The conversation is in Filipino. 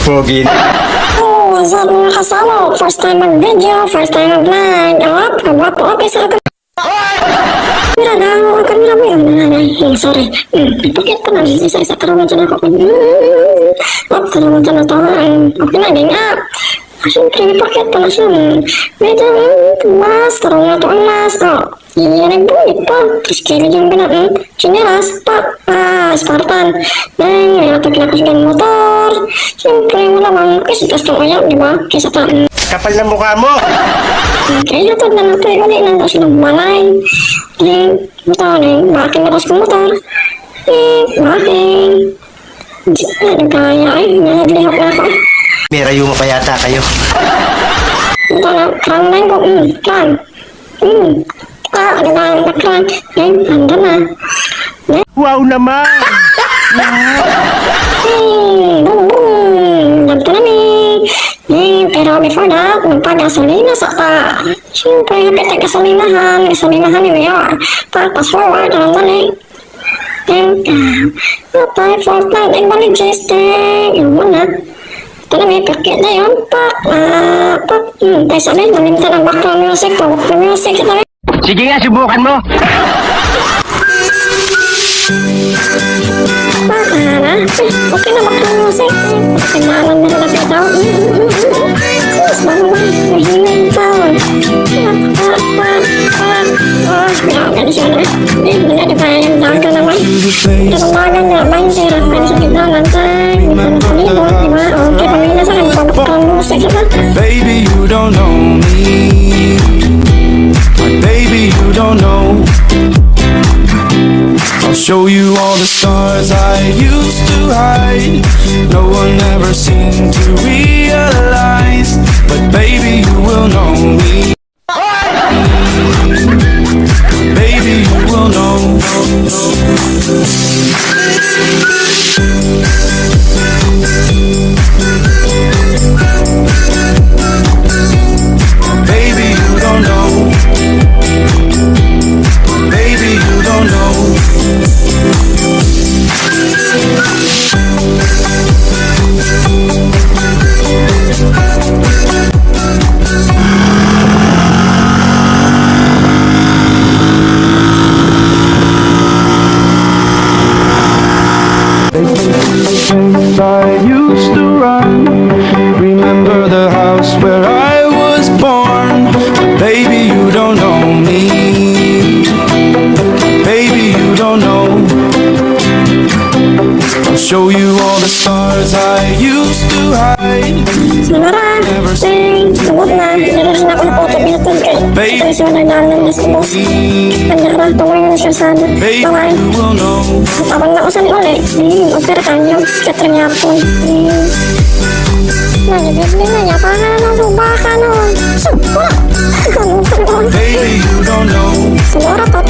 Pogi na. Oh, what's up mga kasama? First time mag-video, first time mag-vlog. Okay sa akin. Mira na ako, kamera mo yun. Sorry. Ipakit ko na isa-isa karoon dyan ako. Karoon dyan ito. Okay na, din up. Siyempre, ipakit ko na siya. Medyo, mas, karoon na ito ang mas. Yan ang bulit pa. Tapos kailan yung binat. Chinelas, pa. Spartan. Then, may natin kinakasigan motor. Siyempre, wala mang kasitas kang ayaw, di ba? Kaysa pa. Kapal na mukha mo. Kaya ito na natin, ulit na daw silang malay. Motor, bakit na kong motor? Bakit? Nagkaya, naglihok na ako. May rayo mo pa yata kayo. Ito na, krang na ko, krang. Nagkaya na krang. Handa na. Wow naman! Ganito na pero before that, magpagasolina sa ta. Siyempre, hapit ang gasolinahan ni Mayor. Fast forward, ang dali. Apply for time, ang balik gesting. Yung muna. Ito na may pakit na yun. Tayo sabi, nalimtan ang background music. Background music, ito na. Sige nga, subukan mo. Okay na background music. Kailangan na rin ito. Sus, mahuman. Mahingay ito. Grabe siya na. Hindi na pa yung daga naman. Kailangan na ba yung sarap ka sa gitna ng time. Hindi na palibo, di ba? Okay, pamilya sa akin. Background music ito. Baby, you don't know me. Baby, you don't know. I'll show you all the stars I used to hide. No one ever seemed to realize, but baby, you will know me. Baby, you will know. Baby, you don't know. Baby, you don't know. I used to run. Remember the house where I was born. But baby, you don't know me. Baby, you don't know. I'll show you all the stars I used to hide. Never seen. Tungod na. Never na ako ng auto bihatod kay. Ito siya nagdalan na sa boss. Kanya tungoy na siya sana. Baway. You will know. Abang na usan ulit. Okay ka nyo. Katrin niya po. Nagigibli na niya. Parang na subaka no. Subak. Ano pa rin? Baby, you don't know. Siguro pa